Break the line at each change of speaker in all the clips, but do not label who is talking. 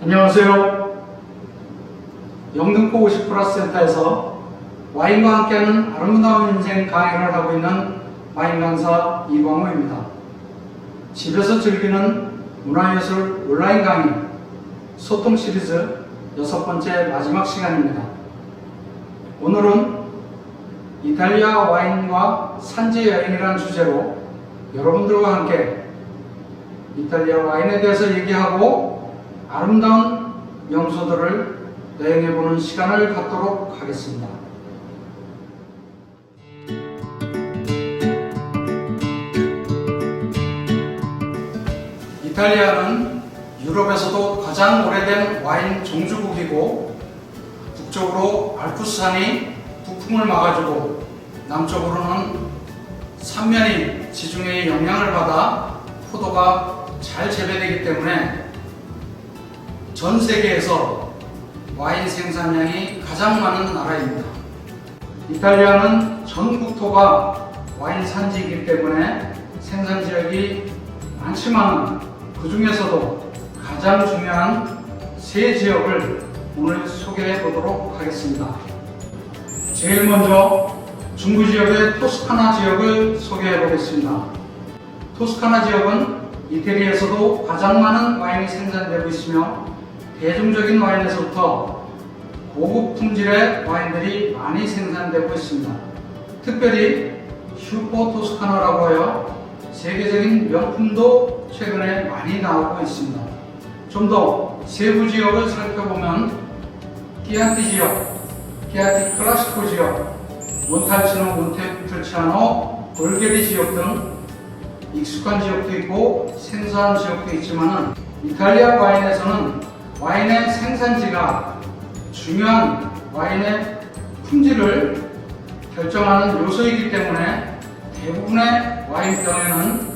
안녕하세요. 영등포 50+ 센터에서 와인과 함께하는 아름다운 인생 강의를 하고 있는 와인 강사 이광호입니다. 집에서 즐기는 문화예술 온라인 강의 소통 시리즈 6번째 마지막 시간입니다. 오늘은 이탈리아 와인과 산지 여행이라는 주제로 여러분들과 함께 이탈리아 와인에 대해서 얘기하고 아름다운 명소들을 여행해보는 시간을 갖도록 하겠습니다. 이탈리아는 유럽에서도 가장 오래된 와인 종주국이고 북쪽으로 알프스산이 북풍을 막아주고 남쪽으로는 삼면이 지중해의 영향을 받아 포도가 잘 재배되기 때문에 전 세계에서 와인 생산량이 가장 많은 나라입니다. 이탈리아는 전 국토가 와인 산지이기 때문에 생산 지역이 많지만 그 중에서도 가장 중요한 세 지역을 오늘 소개해 보도록 하겠습니다. 제일 먼저 중부 지역의 토스카나 지역을 소개해 보겠습니다. 토스카나 지역은 이태리에서도 가장 많은 와인이 생산되고 있으며 대중적인 와인에서부터 고급 품질의 와인들이 많이 생산되고 있습니다. 특별히 슈퍼 토스카나라고 하여 세계적인 명품도 최근에 많이 나오고 있습니다. 좀 더 세부 지역을 살펴보면 키안티 지역, 키안티 클라시코 지역, 몬탈치노, 몬테풀치아노, 볼게리 지역 등 익숙한 지역도 있고 생소한 지역도 있지만 이탈리아 와인에서는 와인의 생산지가 중요한 와인의 품질을 결정하는 요소이기 때문에 대부분의 와인병에는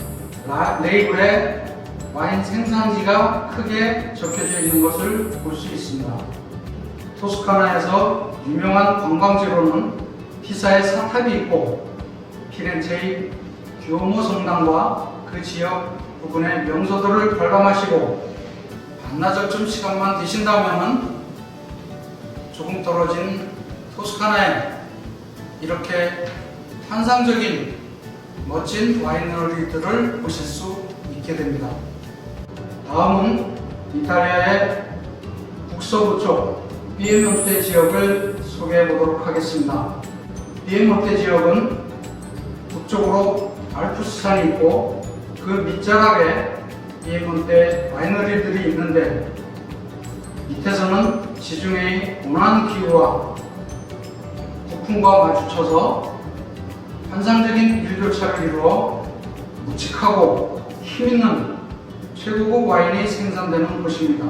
레이블에 와인 생산지가 크게 적혀져 있는 것을 볼 수 있습니다. 토스카나에서 유명한 관광지로는 피사의 사탑이 있고 피렌체의 듀오모 성당과 그 지역 부근의 명소들을 관람하시고 반나절쯤 시간만 되신다면 조금 떨어진 토스카나에 이렇게 환상적인 멋진 와이너리들을 보실 수 있게 됩니다. 다음은 이탈리아의 북서부 쪽 피에몬테 지역을 소개해 보도록 하겠습니다. 피에몬테 지역은 북쪽으로 알프스산이 있고 그 밑자락에 피에몬테 와이너리들이 있는데 밑에서는 지중해의 온화한 기후와 북풍과 마주쳐서 환상적인 일교차를 이루어 묵직하고 힘있는 최고급 와인이 생산되는 곳입니다.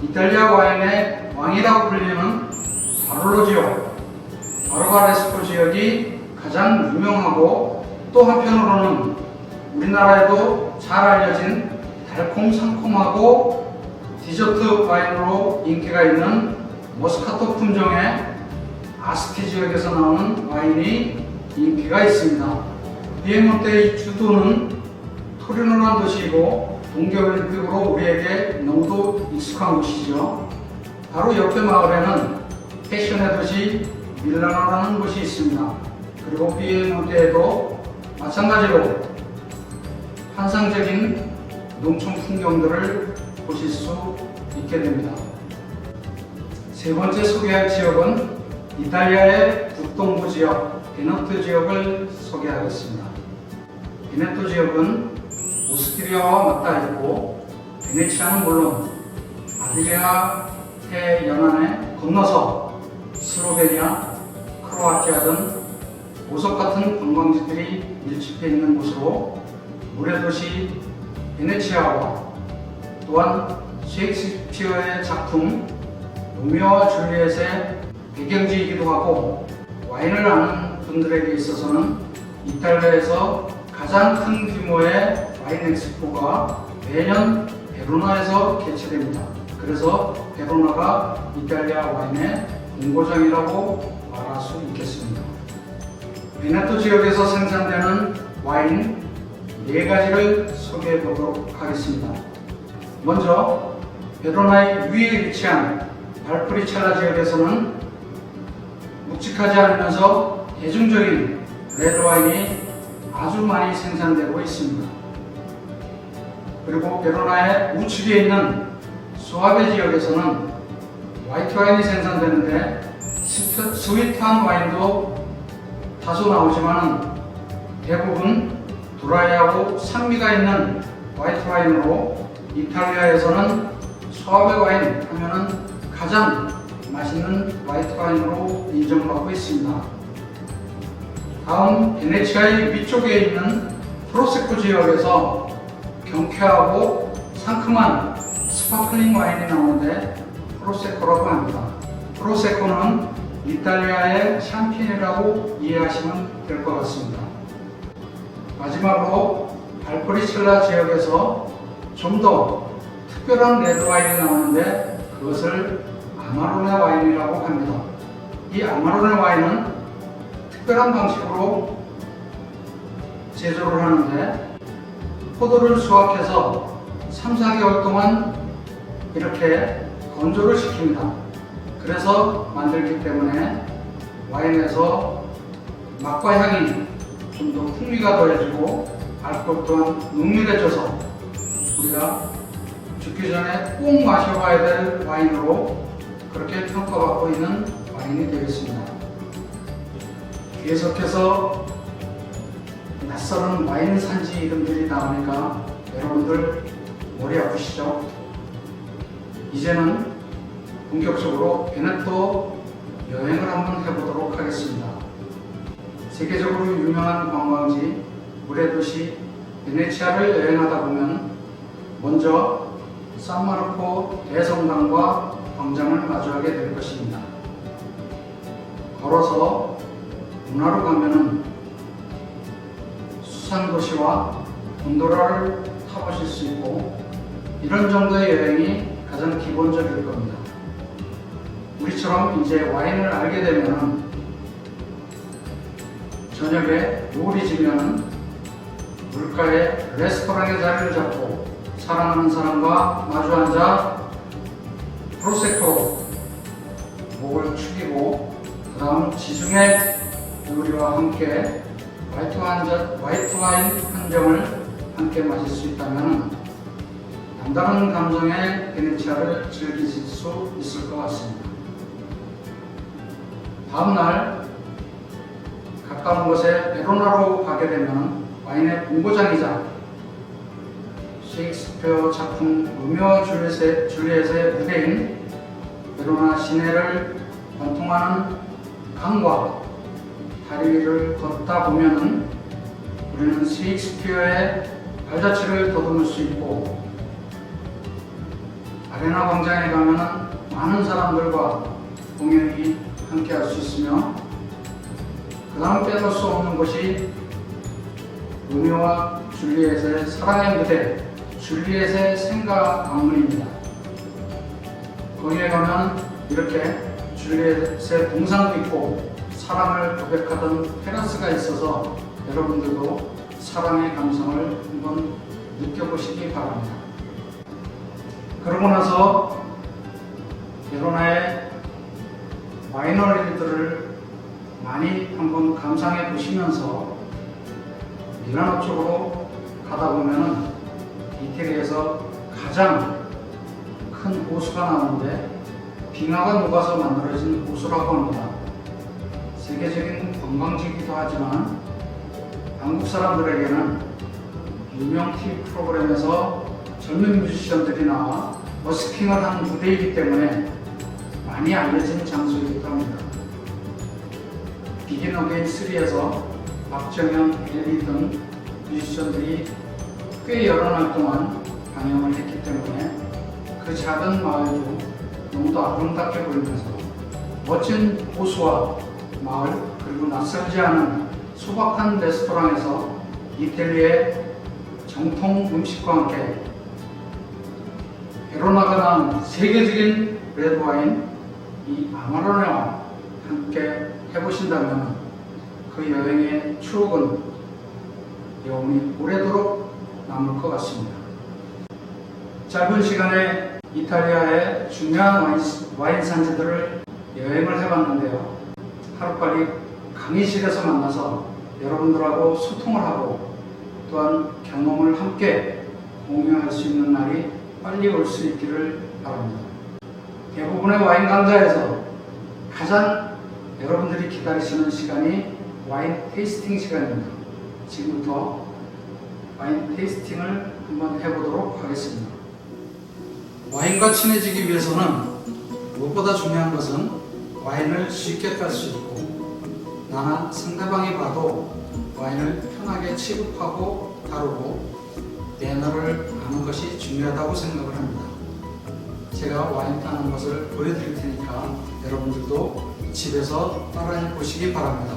이탈리아 와인의 왕이라고 불리는 바롤로 지역, 바르바레스코 지역이 가장 유명하고 또 한편으로는 우리나라에도 잘 알려진 달콤 상콤하고 디저트 와인으로 인기가 있는 모스카토 품종의 아스티 지역에서 나오는 와인이 인기가 있습니다. 피에몬테의 주도는 토리노라는 도시이고 동계올림픽으로 우리에게 너무도 익숙한 곳이죠. 바로 옆에 마을에는 패션의 도시 밀라노라는 곳이 있습니다. 그리고 피에몬테에도 마찬가지로 환상적인 농촌 풍경들을 보실 수 있게 됩니다. 세 번째 소개할 지역은 이탈리아의 북동부 지역 베네토 지역을 소개하겠습니다. 베네토 지역은 오스트리아와 맞닿아 있고 베네치아는 물론 아드리아 해 연안에 건너서 슬로베니아, 크로아티아 등 보석 같은 관광지들이 밀집해 있는 곳으로 모래도시 베네치아와 또한 셰익스피어의 작품 로미오와 줄리엣의 배경지이기도 하고 와인을 아는 분들에게 있어서는 이탈리아에서 가장 큰 규모의 와인 엑스포가 매년 베로나에서 개최됩니다. 그래서 베로나가 이탈리아 와인의 본고장이라고 말할 수 있겠습니다. 베네토 지역에서 생산되는 와인 4가지를 소개해 보도록 하겠습니다. 먼저 베로나의 위에 위치한 발프리첼라 지역에서는 묵직하지 않으면서 대중적인 레드와인이 아주 많이 생산되고 있습니다. 그리고 베로나의 우측에 있는 수아베 지역에서는 화이트 와인이 생산되는데 스위트한 와인도 다소 나오지만 대부분 드라이하고 산미가 있는 화이트 와인으로 이탈리아에서는 수아베 와인 하면은 가장 맛있는 화이트 와인으로 인정받고 있습니다. 다음 베네치아의 위쪽에 있는 프로세코 지역에서 경쾌하고 상큼한 스파클링 와인이 나오는데 프로세코라고 합니다. 프로세코는 이탈리아의 샴페인이라고 이해하시면 될 것 같습니다. 마지막으로 발프리첼라 지역에서 좀 더 특별한 레드 와인이 나오는데 그것을 아마로네 와인이라고 합니다. 이 아마로네 와인은 특별한 방식으로 제조를 하는데 포도를 수확해서 3, 4개월 동안 이렇게 건조를 시킵니다. 그래서 만들기 때문에 와인에서 맛과 향이 좀 더 풍미가 더해지고 알코올 또한 농밀해져서 우리가 죽기 전에 꼭 마셔봐야 될 와인으로 그렇게 평가받고 있는 와인이 되겠습니다. 계속해서 낯설은 와인 산지 이름들이 나오니까 여러분들 머리 아프시죠? 이제는 본격적으로 베네토 여행을 한번 해보도록 하겠습니다. 세계적으로 유명한 관광지 물의 도시 베네치아를 여행하다 보면 먼저 산마르코 대성당과 광장을 마주하게 될 것입니다. 걸어서 운하로 가면은 수산도시와 곤도라를 타보실 수 있고 이런 정도의 여행이 가장 기본적일 겁니다. 우리처럼 이제 와인을 알게 되면 저녁에 노을이 지면 물가에 레스토랑에 자리를 잡고 사랑하는 사람과 마주 앉아 프로세코로 목을 축이고 그 다음 지중해 요리와 함께 화이트 와인 한 병을 함께 마실 수 있다면 남다른 감성의 베네치아를 즐기실 수 있을 것 같습니다. 다음날 가까운 곳에 베로나로 가게 되면 와인의 본고장이자 셰익스피어 작품 로미오와 줄리엣의 무대인 베로나 시내를 관통하는 강과 다리 위를 걷다 보면은 우리는 셰익스피어의 발자취를 더듬을 수 있고 아레나 광장에 가면은 많은 사람들과 공연이 함께 할 수 있으며 그 다음 빼놓을 수 없는 것이 로미오와 줄리엣의 사랑의 무대 줄리엣의 생가 방문입니다. 거기에 가면 이렇게 줄리엣의 동상도 있고 사랑을 고백하던 테라스가 있어서 여러분들도 사랑의 감성을 한번 느껴보시기 바랍니다. 그러고 나서 베로나의 와이너리들을 많이 한번 감상해 보시면서 밀라노 쪽으로 가다 보면은 이태리에서 가장 큰 호수가 나오는데 빙하가 녹아서 만들어진 호수라고 합니다. 세계적인 관광지이기도 하지만 한국 사람들에게는 유명 TV 프로그램에서 젊은 뮤지션들이 나와 버스킹을 한 무대이기 때문에 많이 알려진 장소이기도 합니다. 비긴 어게인 3에서 박정현, 엘리 등 뮤지션들이 꽤 여러 날 동안 방영을 했기 때문에 그 작은 마을도 너무도 아름답게 보이면서 멋진 호수와 마을 그리고 낯설지 않은 소박한 레스토랑에서 이태리의 정통 음식과 함께 베로나가 낳은 세계적인 레드와인 이 아마로네 와인 함께 해보신다면 그 여행의 추억은 영원히 오래도록 남을 것 같습니다. 짧은 시간에 이탈리아의 중요한 와인 산지들을 여행을 해봤는데요. 하루빨리 강의실에서 만나서 여러분들하고 소통을 하고 또한 경험을 함께 공유할 수 있는 날이 빨리 올 수 있기를 바랍니다. 대부분의 와인 강좌에서 가장 여러분들이 기다리시는 시간이 와인 테이스팅 시간입니다. 지금부터 와인 테이스팅을 한번 해보도록 하겠습니다. 와인과 친해지기 위해서는 무엇보다 중요한 것은 와인을 쉽게 딸 수 있고 나나 상대방이 봐도 와인을 편하게 취급하고 다루고 매너를 아는 것이 중요하다고 생각을 합니다. 제가 와인 따는 것을 보여드릴 테니까 여러분들도 집에서 따라해 보시기 바랍니다.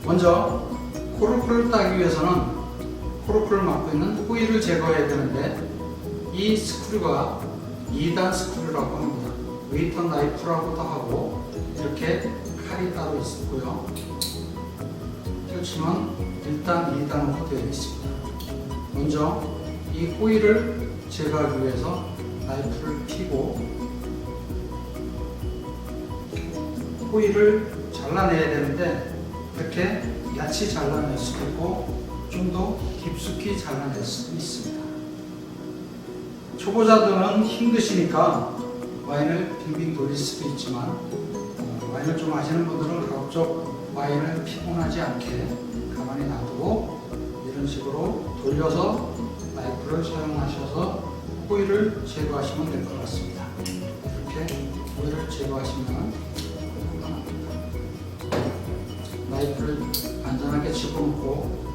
먼저 코르크를 따기 위해서는 코르크를 막고 있는 호일을 제거해야 되는데 이 스크류가 2단 스크류라고 합니다. 웨이터 나이프라고도 하고 이렇게 칼이 따로 있고요. 펼치면 1단, 2단으로 되어 있습니다. 먼저 이 호일을 제거하기 위해서 나이프를 펴고 호일을 잘라내야 되는데 이렇게 얕이 잘라낼 수도 있고 좀 더 깊숙이 잘라낼 수도 있습니다. 초보자들은 힘드시니까 와인을 빙빙 돌릴 수도 있지만 와인을 좀 아시는 분들은 가급적 와인을 피곤하지 않게 가만히 놔두고 이런 식으로 돌려서 나이프를 사용하셔서 호일을 제거하시면 될 것 같습니다. 이렇게 호일을 제거하시면 나이프를 안전하게 집어넣고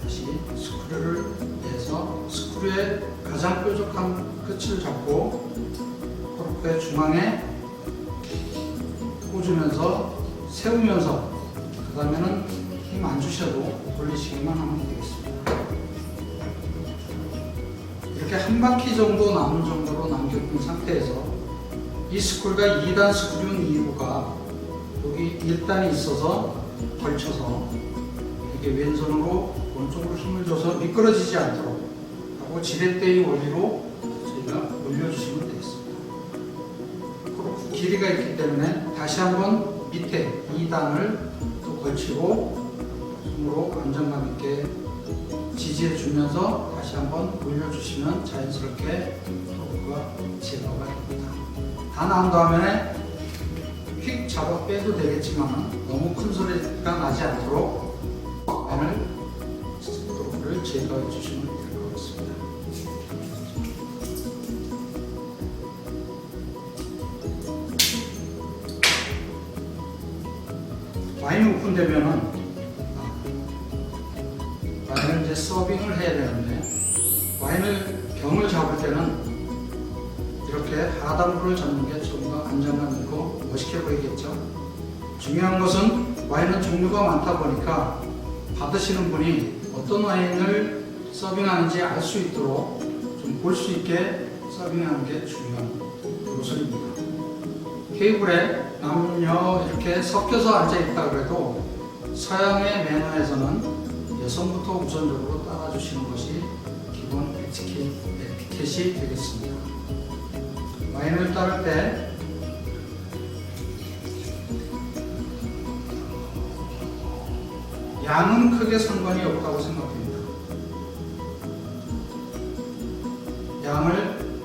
다시 스크류를 내서 스크류의 가장 뾰족한 끝을 잡고 코르크의 중앙에 꽂으면서 세우면서 그 다음에는 힘 안 주셔도 돌리시기만 하면 되겠습니다. 이렇게 한 바퀴 정도 남은 정도로 남겨둔 상태에서 이 스크류가 2단 스크류인 이유가 여기 1단이 있어서 걸쳐서 이렇게 왼손으로 오른쪽으로 힘을 줘서 미끄러지지 않도록 하고 지렛대의 원리로 저희가 올려주시면 되겠습니다. 코르크 길이가 있기 때문에 다시 한번 밑에 2단을 또 걸치고 손으로 안정감 있게 지지해 주면서 다시 한번 올려주시면 자연스럽게 코르크가 제거가 됩니다. 다 나온 다음에 휙 잡아 빼도 되겠지만 너무 큰 소리가 나지 않도록 코르크를 제거해 주시면 될 것 같습니다. 와인이 오픈되면은 와인을 이제 서빙을 해야 되는데 와인을 병을 잡을 때는 이렇게 하단부를 잡는 게 좀 더 안정감 있고 멋있게 보이겠죠. 중요한 것은 와인은 종류가 많다 보니까 받으시는 분이 어떤 와인을 서빙하는지 알 수 있도록 좀 볼 수 있게 서빙하는 게 중요한 요소입니다. 테이블에 남녀 이렇게 섞여서 앉아 있다 그래도 서양의 매너에서는 여성부터 우선적으로 따라주시는 것이 기본 에티켓이 되겠습니다. 와인을 따를 때 양은 크게 상관이 없다고 생각합니다.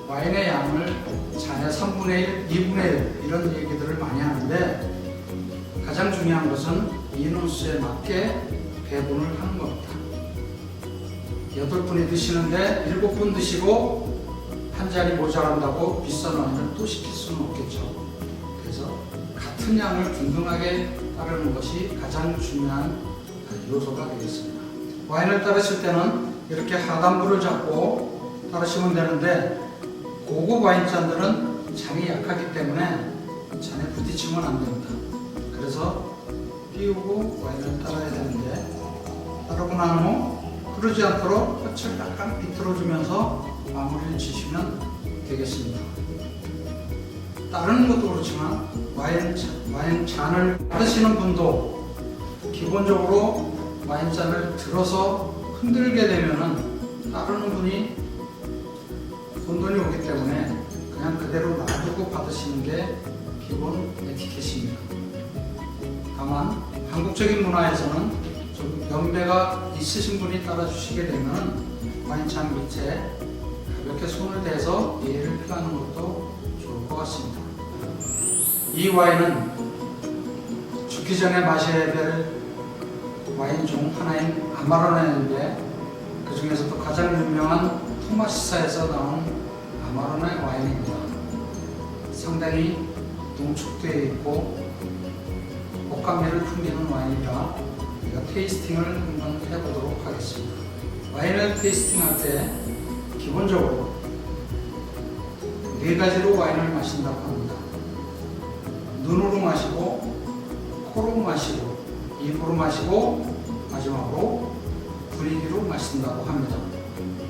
와인의 양을 잔의 3분의 1, 2분의 1 이런 얘기들을 많이 하는데 가장 중요한 것은 인원수에 맞게 배분을 하는 겁니다. 8분이 드시는데 7분 드시고 한 잔이 모자란다고 비싼 와인을 또 시킬 수는 없겠죠. 그래서 같은 양을 균등하게 따르는 것이 가장 중요한 요소가 되겠습니다. 와인을 따르실 때는 이렇게 하단부를 잡고 따르시면 되는데 고급 와인잔들은 잔이 약하기 때문에 잔에 부딪히면 안 됩니다. 그래서 띄우고 와인을 따라야 되는데 따르고 난 후 흐르지 않도록 볕을 약간 비틀어주면서 마무리를 지시면 되겠습니다. 다른 것도 그렇지만 와인 잔을 받으시는 분도 기본적으로 와인잔을 들어서 흔들게 되면은 따르는 분이 혼돈이 오기 때문에 그냥 그대로 놔두고 받으시는 게 기본 에티켓입니다. 다만 한국적인 문화에서는 좀 연배가 있으신 분이 따라주시게 되면 와인잔 밑에 가볍게 손을 대서 예의를 표하는 것도 좋을 것 같습니다. 이 와인은 죽기 전에 마셔야 될 와인 중 하나인 아마로네인데 그 중에서도 가장 유명한 토마시사에서 나온 아마로네 와인입니다. 상당히 농축되어 있고 복합미를 풍기는 와인이라 우리가 테이스팅을 한번 해보도록 하겠습니다. 와인을 테이스팅할 때 기본적으로 4가지로 와인을 마신다고 합니다. 눈으로 마시고, 코로 마시고, 입으로 마시고, 마지막으로 분위기로 마신다고 합니다.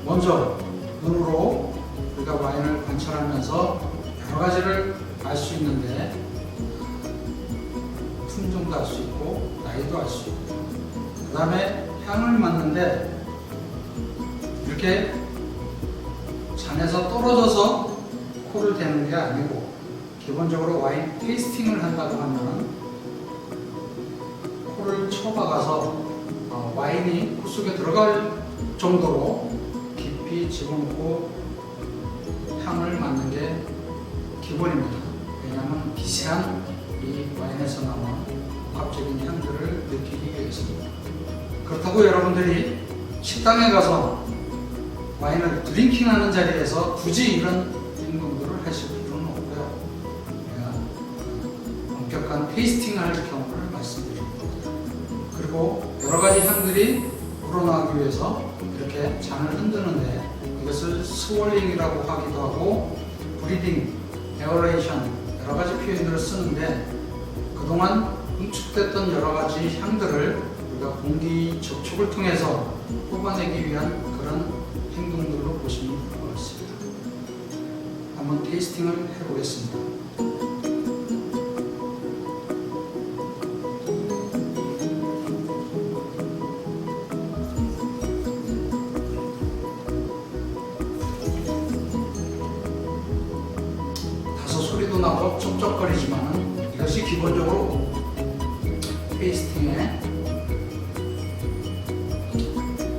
먼저 눈으로 우리가 와인을 관찰하면서 여러 가지를 알 수 있는데 품종도 알 수 있고 나이도 알 수 있고 그 다음에 향을 맡는데 이렇게 잔에서 떨어져서 코를 대는 게 아니고 기본적으로 와인 테이스팅을 한다고 하면 코를 쳐박아서 와인이 코 속에 들어갈 정도로 깊이 집어넣고 향을 맡는 게 기본입니다. 왜냐하면 미세한 이 와인에서 나온 복합적인 향들을 느끼기 위해서입니다. 그렇다고 여러분들이 식당에 가서 와인을 드링킹하는 자리에서 굳이 이런 행동들을 하실 필요는 없고요. 제가 엄격한 테이스팅을 할 경우를 말씀드릴 겁니다. 그리고 여러 가지 향들이 우러나오기 위해서 이렇게 잔을 흔드는데 이것을 스월링이라고 하기도 하고 브리딩, 에어레이션 여러 가지 표현들을 쓰는데 그동안 응축됐던 여러 가지 향들을 우리가 공기 접촉을 통해서 뽑아내기 위한 그런 행동들로 보시면 될 것 같습니다. 한번 테이스팅을 해보겠습니다. 다소 소리도 나고 쩝쩝거리지만 이것이 기본적으로 테이스팅의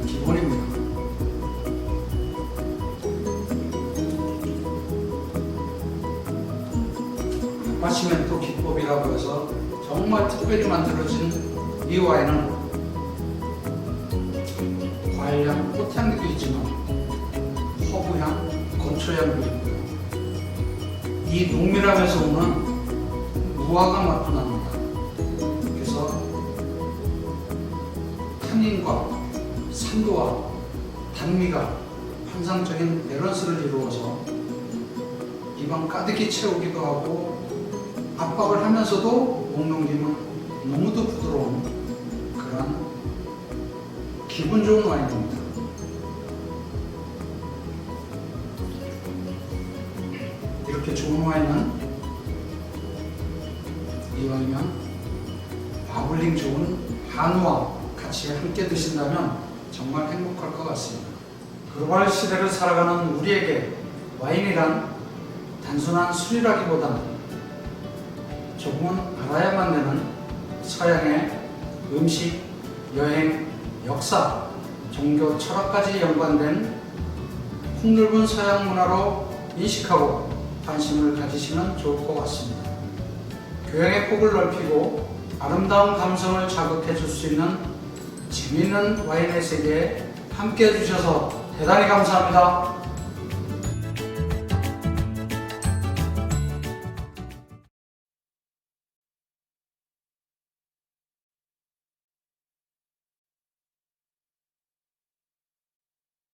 기본입니다. 마시멘토 기법이라고 해서 정말 특별히 만들어진 이 와인은 과일향, 꽃향기도 있지만 허브향, 건초향도 있고요. 이 농밀함에서 오는 무화과 맛도 납니다. 그래서 탄닌과 산도와 단미가 환상적인 밸런스를 이루어서 입안 가득히 채우기도 하고 압박을 하면서도 목 넘김은 너무도 부드러운 그런 기분 좋은 와인입니다. 이렇게 좋은 와인은 이왕이면 마블링 좋은 한우와 같이 함께 드신다면 정말 행복할 것 같습니다. 글로벌 시대를 살아가는 우리에게 와인이란 단순한 술이라기보다는 조금은 알아야만 되는 서양의 음식, 여행, 역사, 종교, 철학까지 연관된 폭넓은 서양 문화로 인식하고 관심을 가지시면 좋을 것 같습니다. 교양의 폭을 넓히고 아름다운 감성을 자극해 줄 수 있는 재미있는 와인의 세계에 함께 해주셔서 대단히 감사합니다.